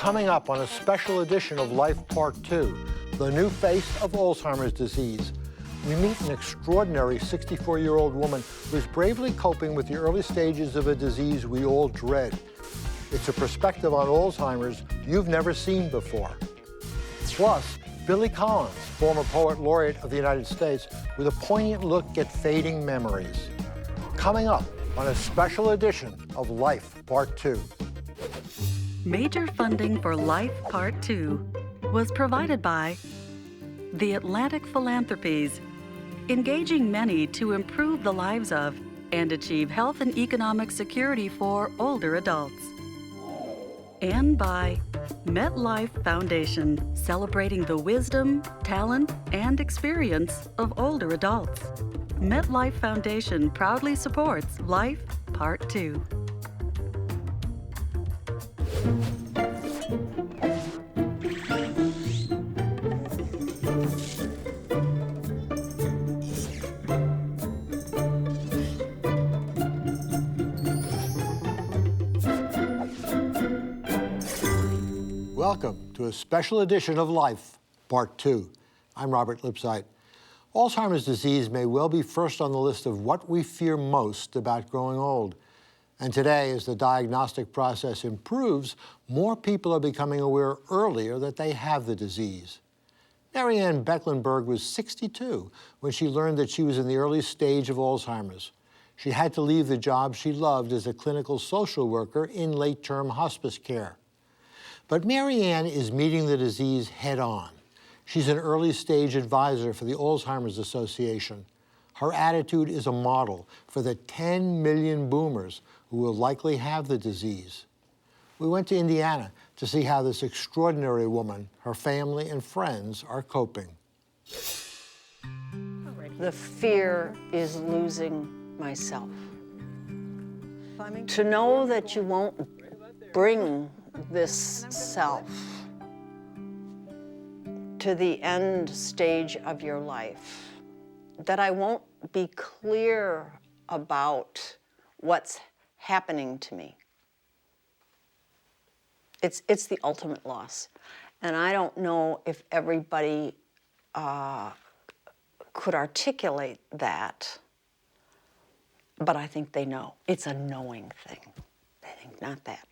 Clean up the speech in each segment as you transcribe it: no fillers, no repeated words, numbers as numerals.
Coming up on a special edition of Life Part 2, the new face of Alzheimer's disease. We meet an extraordinary 64-year-old woman who is bravely coping with the early stages of a disease we all dread. It's a perspective on Alzheimer's you've never seen before. Plus, Billy Collins, former poet laureate of the United States, with a poignant look at fading memories. Coming up on a special edition of Life Part 2. Major funding for Life Part 2 was provided by the Atlantic Philanthropies, engaging many to improve the lives of and achieve health and economic security for older adults. And by MetLife Foundation, celebrating the wisdom, talent, and experience of older adults. MetLife Foundation proudly supports Life Part 2. Welcome to a special edition of Life, Part 2. I'm Robert Lipsyte. Alzheimer's disease may well be first on the list of what we fear most about growing old. And today, as the diagnostic process improves, more people are becoming aware earlier that they have the disease. Marianne Becklenberg was 62 when she learned that she was in the early stage of Alzheimer's. She had to leave the job she loved as a clinical social worker in late-term hospice care. But Marianne is meeting the disease head-on. She's an early-stage advisor for the Alzheimer's Association. Her attitude is a model for the 10 million boomers who will likely have the disease. We went to Indiana to see how this extraordinary woman, her family, and friends are coping. The fear is losing myself. To know that you won't bring this self to the end stage of your life, that I won't be clear about what's happening to me. It's the ultimate loss. And I don't know if everybody could articulate that, but I think they know. It's a knowing thing. They think not that.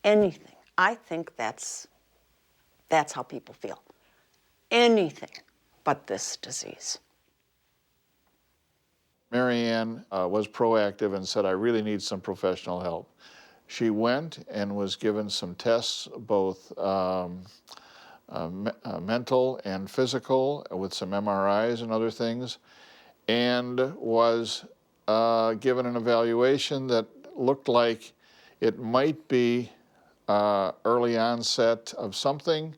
Anything. I think that's how people feel. Anything but this disease. Marianne was proactive and said, I really need some professional help. She went and was given some tests, both mental and physical, with some MRIs and other things, and was given an evaluation that looked like it might be early onset of something.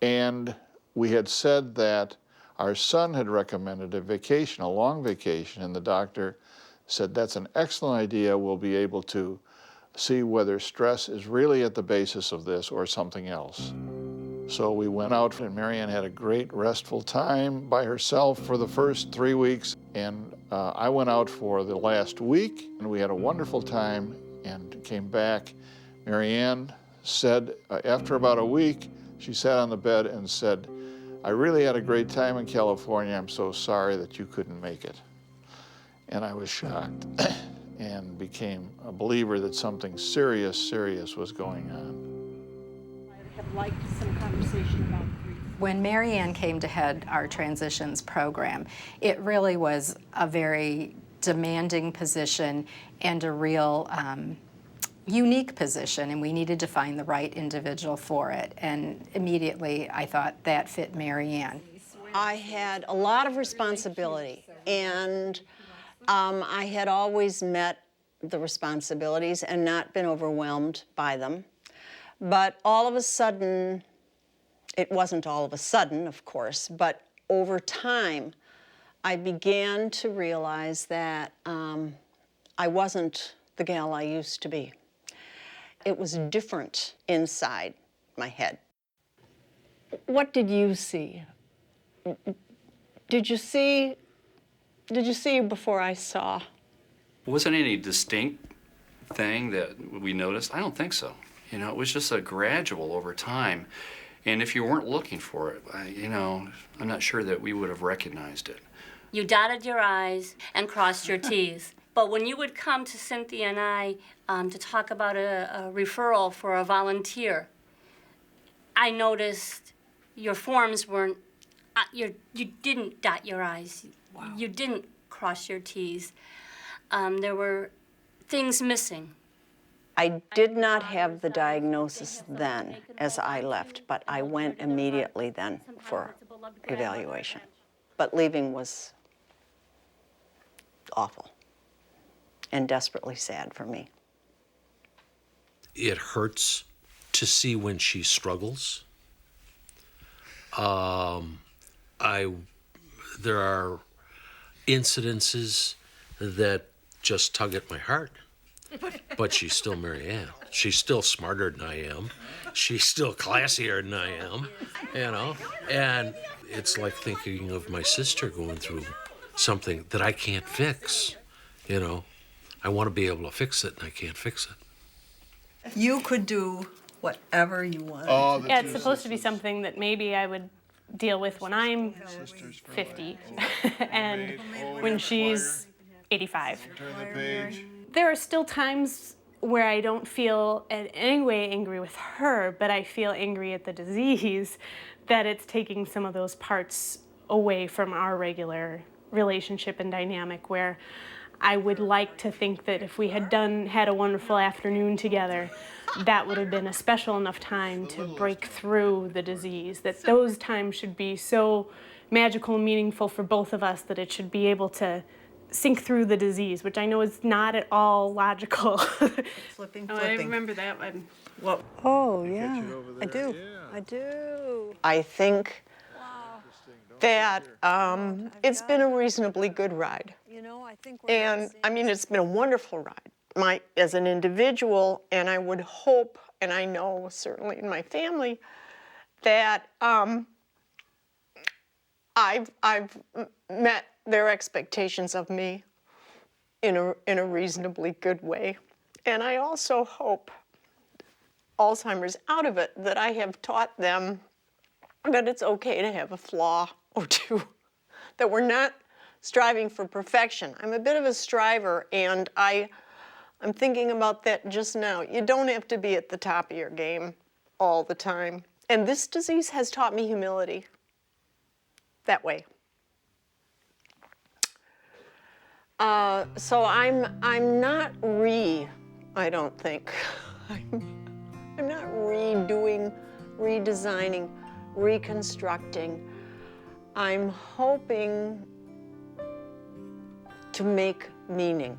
And we had said that our son had recommended a vacation, a long vacation, and the doctor said, that's an excellent idea. We'll be able to see whether stress is really at the basis of this or something else. So we went out, and Marianne had a great restful time by herself for the first 3 weeks. And I went out for the last week, and we had a wonderful time and came back. Marianne said, after about a week, she sat on the bed and said, I really had a great time in California. I'm so sorry that you couldn't make it. And I was shocked and became a believer that something serious was going on. I have liked some conversation about grief. When Marianne came to head our transitions program, it really was a very demanding position and a real unique position, and we needed to find the right individual for it. And immediately I thought that fit Marianne. I had a lot of responsibility, and I had always met the responsibilities and not been overwhelmed by them. But all of a sudden, it wasn't all of a sudden, of course, but over time, I began to realize that I wasn't the gal I used to be. It was different inside my head. What did you see? Did you see before I saw? Wasn't any distinct thing that we noticed? I don't think so. You know, it was just a gradual over time. And if you weren't looking for it, you know, I'm not sure that we would have recognized it. You dotted your I's and crossed your T's. But when you would come to Cynthia and I to talk about a referral for a volunteer, I noticed your forms weren't, you didn't dot your I's. Wow. You didn't cross your T's. There were things missing. I did not have the diagnosis then as I left, but I went immediately then for evaluation. But leaving was awful and desperately sad for me. It hurts to see when she struggles. There are incidences that just tug at my heart. But she's still Mary Ann. She's still smarter than I am. She's still classier than I am, you know? And it's like thinking of my sister going through something that I can't fix, you know? I want to be able to fix it, and I can't fix it. You could do whatever you want. Yeah, it's supposed to be something that maybe I would deal with when I'm 50 and when she's 85. Turn the page. There are still times where I don't feel in any way angry with her, but I feel angry at the disease, that it's taking some of those parts away from our regular relationship and dynamic, where I would like to think that if we had had a wonderful afternoon together, that would have been a special enough time to break through the disease, that those times should be so magical and meaningful for both of us that it should be able to sink through the disease, which I know is not at all logical. Flipping. I remember that one. Well, Oh, yeah, I do. I do. I think that it's been a reasonably good ride. you know, I think And I mean, it's been a wonderful ride. As an individual, and I would hope, and I know certainly in my family, that I've met their expectations of me in a reasonably good way. And I also hope, Alzheimer's out of it, that I have taught them that it's okay to have a flaw or two, that we're not striving for perfection. I'm a bit of a striver, and I'm thinking about that just now. You don't have to be at the top of your game all the time. And this disease has taught me humility that way. So I'm not I don't think. I'm not redoing, redesigning, reconstructing. I'm hoping to make meaning.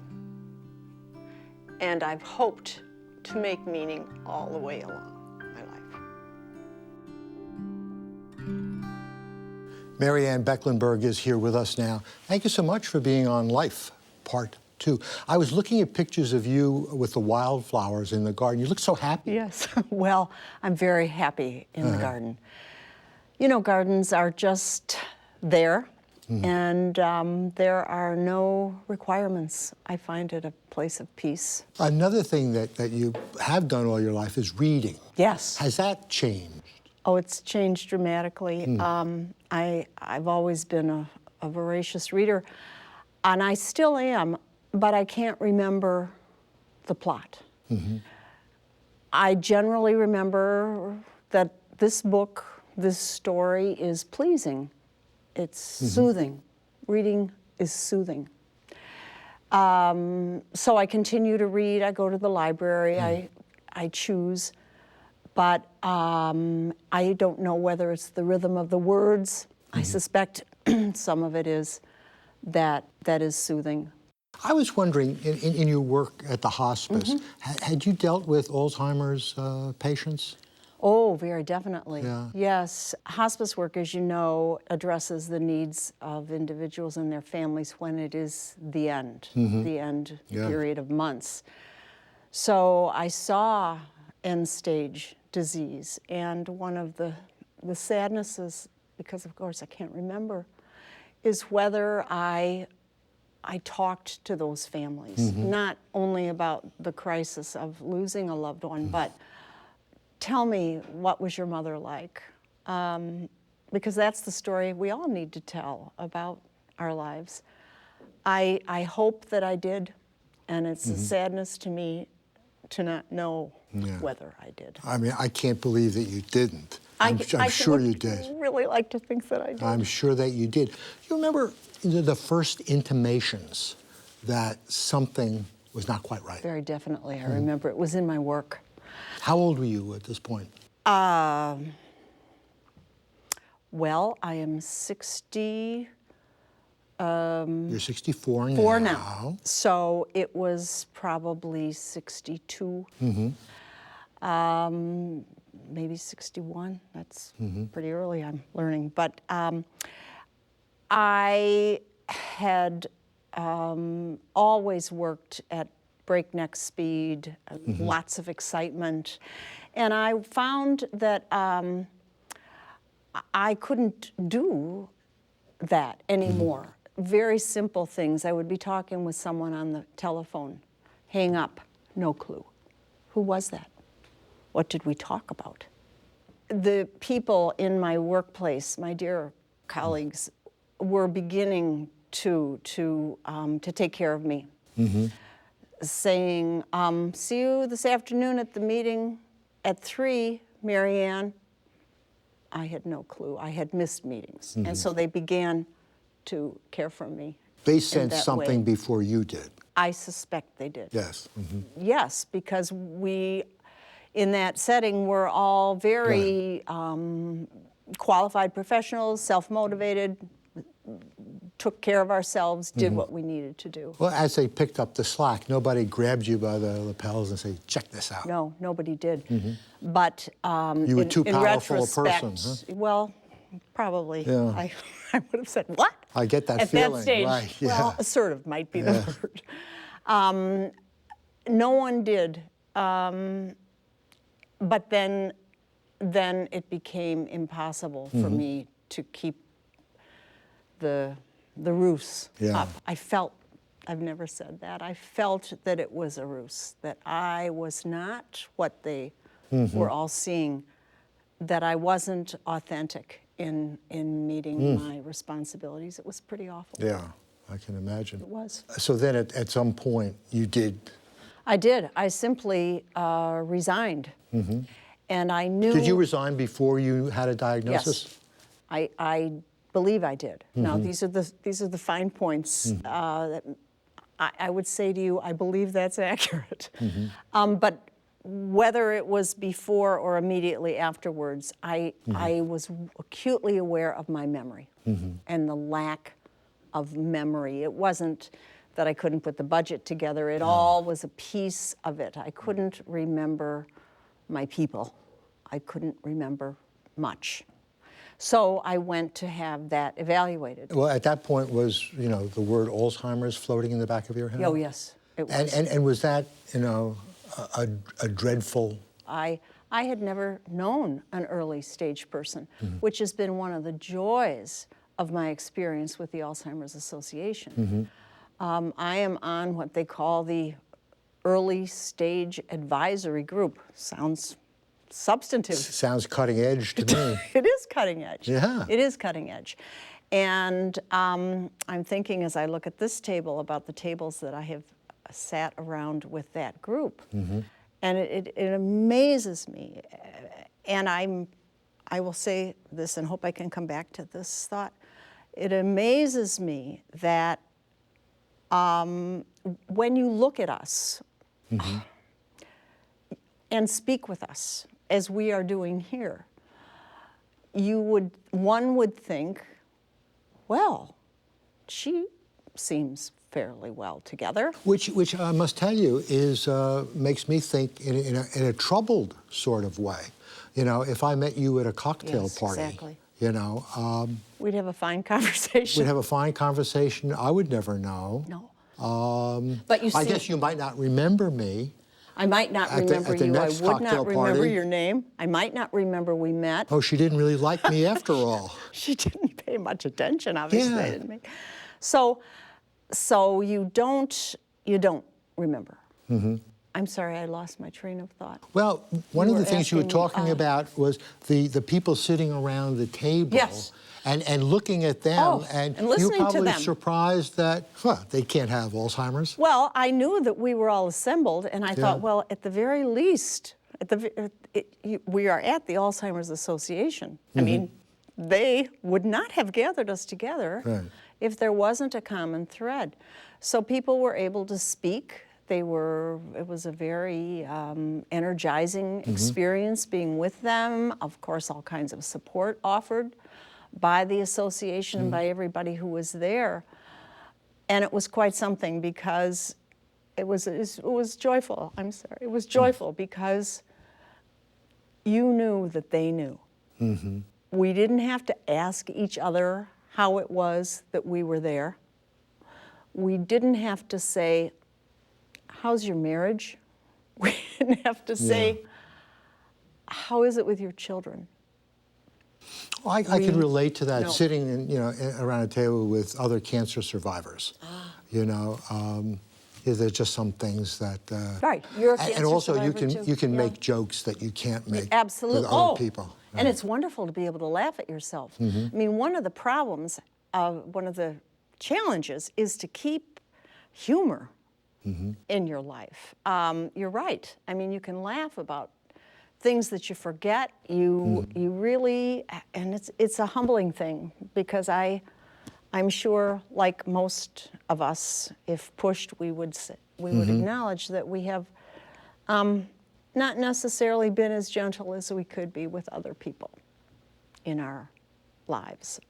And I've hoped to make meaning all the way along my life. Mary Ann Becklenburg is here with us now. Thank you so much for being on Life, Part 2. I was looking at pictures of you with the wildflowers in the garden. You look so happy. Yes, well, I'm very happy in the garden. You know, gardens are just there, and there are no requirements. I find it a place of peace. Another thing that you have done all your life is reading. Yes. Has that changed? Oh, it's changed dramatically. I've always been a voracious reader, and I still am, but I can't remember the plot. I generally remember that this book, this story is pleasing. It's soothing. Reading is soothing. So I continue to read. I go to the library. I choose. But I don't know whether it's the rhythm of the words. I suspect some of it is that is soothing. I was wondering, in your work at the hospice, had you dealt with Alzheimer's patients? Oh, very definitely. Yeah. Yes. Hospice work, as you know, addresses the needs of individuals and their families when it is the end, the end period of months. So I saw end-stage disease, and one of the sadnesses, because of course I can't remember, is whether I talked to those families, not only about the crisis of losing a loved one, but tell me, what was your mother like? Because that's the story we all need to tell about our lives. I hope that I did, and it's a sadness to me to not know whether I did. I mean, I can't believe that you didn't. I'm sure you did. I really like to think that I did. I'm sure that you did. You remember the first intimations that something was not quite right? Very definitely, I remember. It was in my work. How old were you at this point? Well, I am 60. You're 64 now. 4 now. So it was probably 62. Maybe 61. That's pretty early, I'm learning. But I had always worked at breakneck speed, lots of excitement. And I found that I couldn't do that anymore. Very simple things. I would be talking with someone on the telephone, hang up, no clue. Who was that? What did we talk about? The people in my workplace, my dear colleagues, were beginning to take care of me, saying, see you this afternoon at the meeting at 3, Mary Ann. I had no clue. I had missed meetings. And so they began to care for me. They in sensed that something way. before you did. I suspect they did. Yes. Yes, because we, in that setting, were all very qualified professionals, self-motivated, took care of ourselves, did what we needed to do. Well, as they picked up the slack, nobody grabbed you by the lapels and said, check this out. No, nobody did. But You were too in powerful a retrospect, person, huh? well, probably. Yeah. I would have said, what? I get that At feeling. that stage, Right, well, assertive might be the word. No one did. But then it became impossible for me to keep the ruse up. I felt, I've never said that, I felt that it was a ruse, that I was not what they were all seeing, that I wasn't authentic in meeting my responsibilities. It was pretty awful. Yeah, I can imagine. It was. So then at some point you did. I did. I simply resigned. And I knew... Did you resign before you had a diagnosis? Yes. I believe I did. Now, these are the fine points that I would say to you, I believe that's accurate. But whether it was before or immediately afterwards, I was acutely aware of my memory and the lack of memory. It wasn't that I couldn't put the budget together. It all was a piece of it. I couldn't remember my people. I couldn't remember much. So I went to have that evaluated. Well, at that point was, the word Alzheimer's floating in the back of your head? Oh, yes, it was. And was that, a dreadful... I had never known an early stage person, which has been one of the joys of my experience with the Alzheimer's Association. I am on what they call the Early Stage Advisory Group. Sounds substantive. Sounds cutting edge to me. It is cutting edge. Yeah. It is cutting edge. And I'm thinking as I look at this table about the tables that I have sat around with that group. And it amazes me. And I will say this and hope I can come back to this thought. It amazes me that when you look at us and speak with us, as we are doing here, one would think, well, she seems fairly well together. Which I must tell you is makes me think in a troubled sort of way. If I met you at a cocktail party, exactly. We'd have a fine conversation. We'd have a fine conversation. I would never know. No. But you see, I guess you might not remember me. I might not remember you. I would not remember party. your name. I might not remember we met. Oh, she didn't really like me after all. She didn't pay much attention, obviously. I didn't make. So you don't remember. I'm sorry, I lost my train of thought. Well, one of were the things you were asking me, talking about was the people sitting around the table. Yes. And looking at them, Oh, and you're listening to probably them. surprised that, they can't have Alzheimer's. Well, I knew that we were all assembled, and I thought, Yeah. well, at the very least, we are at the Alzheimer's Association. I mean, they would not have gathered us together Right. if there wasn't a common thread. So people were able to speak. It was a very energizing experience being with them. Of course, all kinds of support offered by the association and by everybody who was there. And it was quite something because it was joyful. I'm sorry. It was joyful because you knew that they knew. We didn't have to ask each other how it was that we were there. We didn't have to say, how's your marriage? We didn't have to say, how is it with your children? Well, I can relate to that, no. sitting around a table with other cancer survivors. There's just some things that. Right, you're a cancer and also you survivor, can too. you can Yeah. make jokes that you can't make Absolutely. with other people. And it's wonderful to be able to laugh at yourself. I mean, one of the problems, one of the challenges is to keep humor in your life. You're right. I mean, you can laugh about things that you forget. You really, and it's a humbling thing because I'm sure, like most of us, if pushed, we would acknowledge that we have not necessarily been as gentle as we could be with other people in our lives.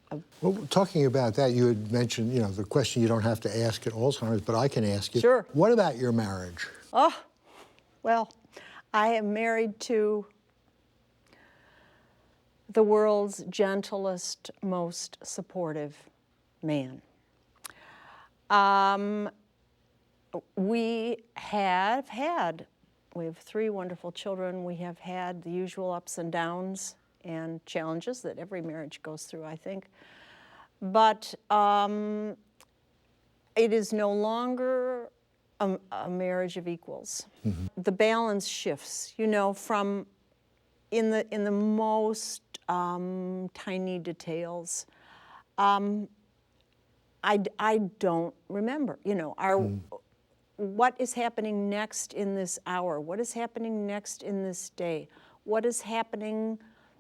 Well, talking about that, you had mentioned, the question you don't have to ask at Alzheimer's, but I can ask you. Sure. What about your marriage? Oh, well, I am married to the world's gentlest, most supportive man. We have 3 wonderful children. We have had the usual ups and downs and challenges that every marriage goes through, I think. But it is no longer a marriage of equals. The balance shifts, from in the most tiny details. I don't remember, what is happening next in this hour? What is happening next in this day? What is happening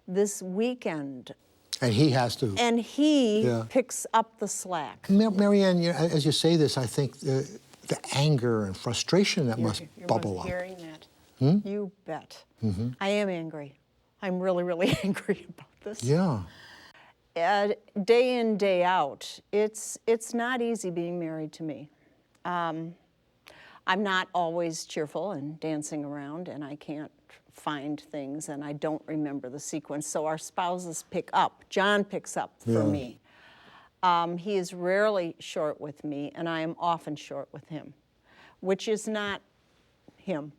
this weekend? And he has to. And he picks up the slack. Marianne, as you say this, I think the anger and frustration that must You're bubble up. hearing that. You bet. I am angry. I'm really, really angry about this. Yeah. Day in, day out, it's not easy being married to me. I'm not always cheerful and dancing around, and I can't find things, and I don't remember the sequence. So our spouses pick up. John picks up for me. He is rarely short with me, and I am often short with him, which is not him,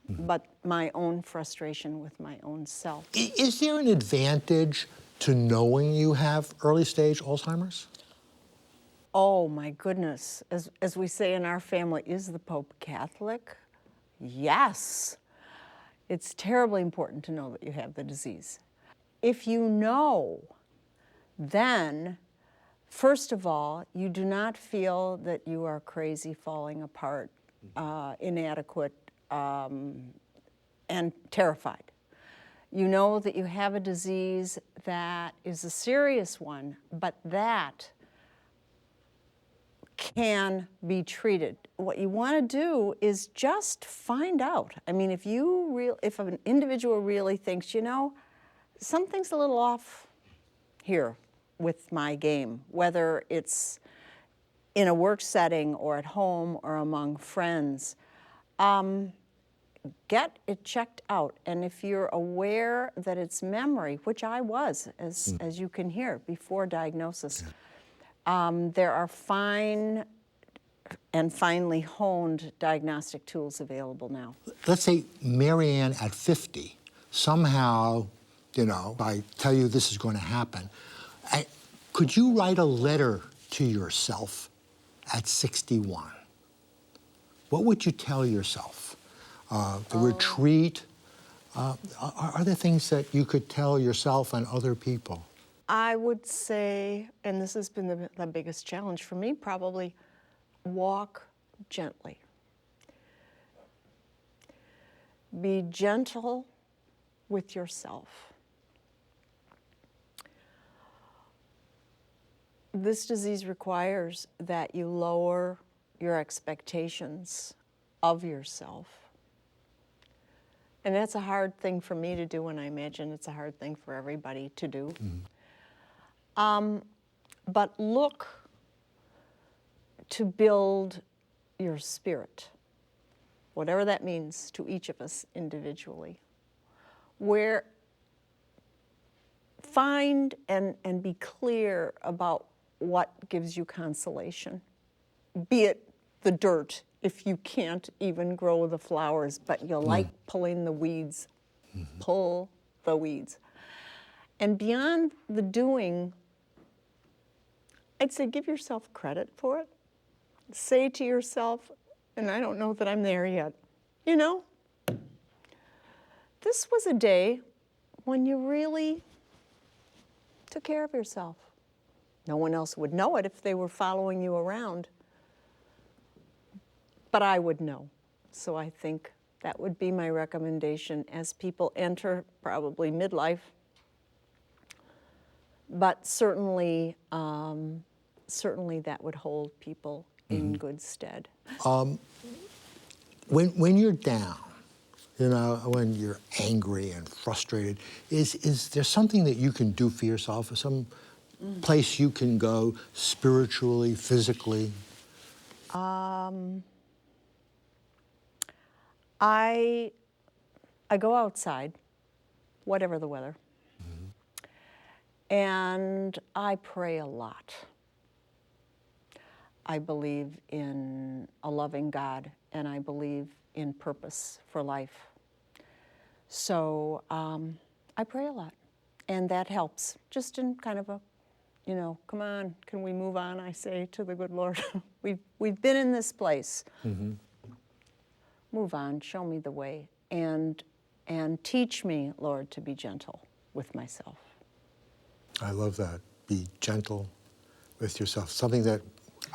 but my own frustration with my own self. Is there an advantage to knowing you have early stage Alzheimer's? Oh my goodness, as we say in our family, is the Pope Catholic? Yes. It's terribly important to know that you have the disease. If you know, then, first of all, you do not feel that you are crazy, falling apart, inadequate, and terrified. You know that you have a disease that is a serious one, but that can be treated. What you want to do is just find out. I mean, if an individual really thinks, something's a little off here with my game, whether it's in a work setting or at home or among friends, get it checked out. And if you're aware that it's memory, which I was, as you can hear, before diagnosis, there are fine and finely honed diagnostic tools available now. Let's say Marianne at 50, somehow, I tell you this is going to happen. Could you write a letter to yourself at 61? What would you tell yourself? the retreat. Are there things that you could tell yourself and other people? I would say, and this has been the biggest challenge for me, probably walk gently. Be gentle with yourself. This disease requires that you lower your expectations of yourself. And that's a hard thing for me to do, and I imagine it's a hard thing for everybody to do. But look to build your spirit, whatever that means to each of us individually, where find and be clear about what gives you consolation, be it the dirt, if you can't even grow the flowers, but you like pulling the weeds, pull the weeds. And beyond the doing, I'd say give yourself credit for it. Say to yourself, and I don't know that I'm there yet, you know, this was a day when you really took care of yourself. No one else would know it if they were following you around, but I would know. So I think that would be my recommendation as people enter probably midlife, but certainly, certainly that would hold people in good stead. When you're down, you know, when you're angry and frustrated, is there something that you can do for yourself, or some place you can go spiritually, physically? I go outside, whatever the weather, and I pray a lot. I believe in a loving God, and I believe in purpose for life. So I pray a lot, and that helps, just in kind of a, you know, come on, can we move on, I say to the good Lord. We've been in this place. Move on, show me the way, and teach me, Lord, to be gentle with myself. I love that. Be gentle with yourself. Something that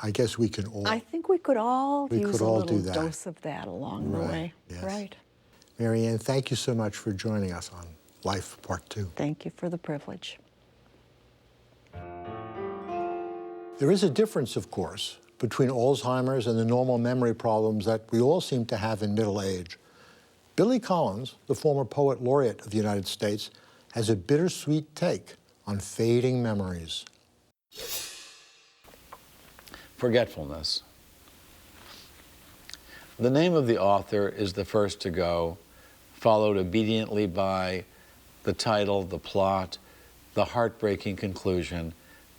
I guess we can all. I think we could all use a little do that. dose of that along the way. Yes. Right. Mary Ann, thank you so much for joining us on Life Part 2. Thank you for the privilege. There is a difference, of course, between Alzheimer's and the normal memory problems that we all seem to have in middle age. Billy Collins, the former poet laureate of the United States, has a bittersweet take on fading memories. Forgetfulness. The name of the author is the first to go, followed obediently by the title, the plot, the heartbreaking conclusion,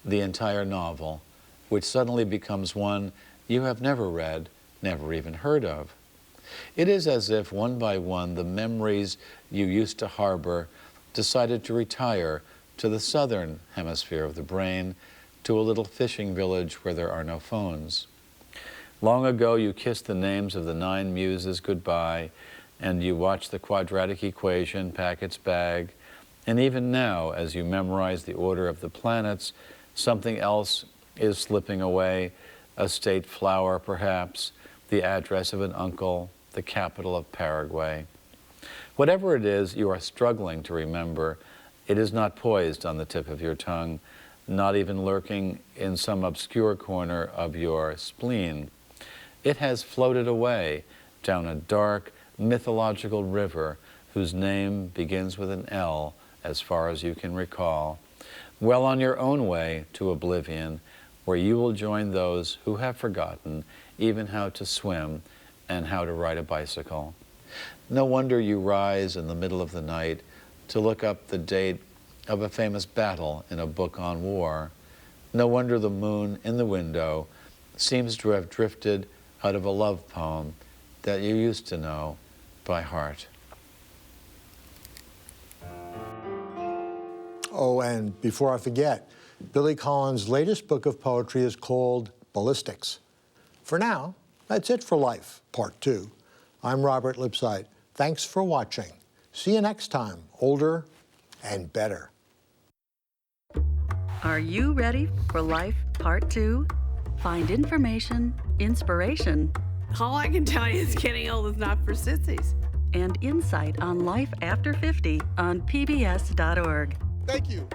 the entire novel, which suddenly becomes one you have never read, never even heard of. It is as if one by one the memories you used to harbor decided to retire to the southern hemisphere of the brain, to a little fishing village where there are no phones. Long ago you kissed the names of the 9 muses goodbye, and you watched the quadratic equation pack its bag, and even now, as you memorize the order of the planets, something else is slipping away, a state flower perhaps, the address of an uncle, the capital of Paraguay. Whatever it is you are struggling to remember, it is not poised on the tip of your tongue, not even lurking in some obscure corner of your spleen. It has floated away down a dark, mythological river whose name begins with an L as far as you can recall, well on your own way to oblivion, where you will join those who have forgotten even how to swim and how to ride a bicycle. No wonder you rise in the middle of the night to look up the date of a famous battle in a book on war. No wonder the moon in the window seems to have drifted out of a love poem that you used to know by heart. Oh, and before I forget, Billy Collins' latest book of poetry is called Ballistics. For now, that's it for Life, Part 2. I'm Robert Lipsyte. Thanks for watching. See you next time, older and better. Are you ready for Life Part 2? Find information, inspiration, All I can tell you is getting old is not for sissies. and insight on life after 50 on pbs.org. Thank you.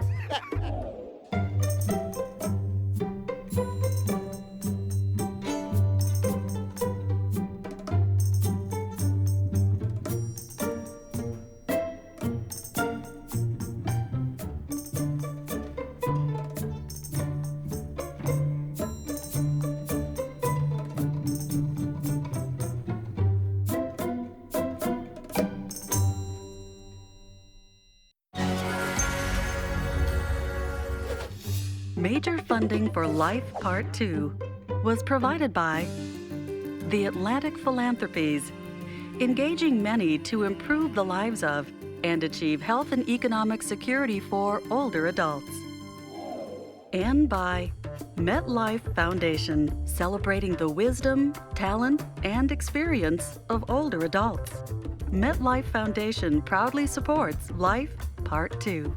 Major funding for Life Part 2 was provided by the Atlantic Philanthropies, engaging many to improve the lives of and achieve health and economic security for older adults. And by MetLife Foundation, celebrating the wisdom, talent, and experience of older adults. MetLife Foundation proudly supports Life Part 2.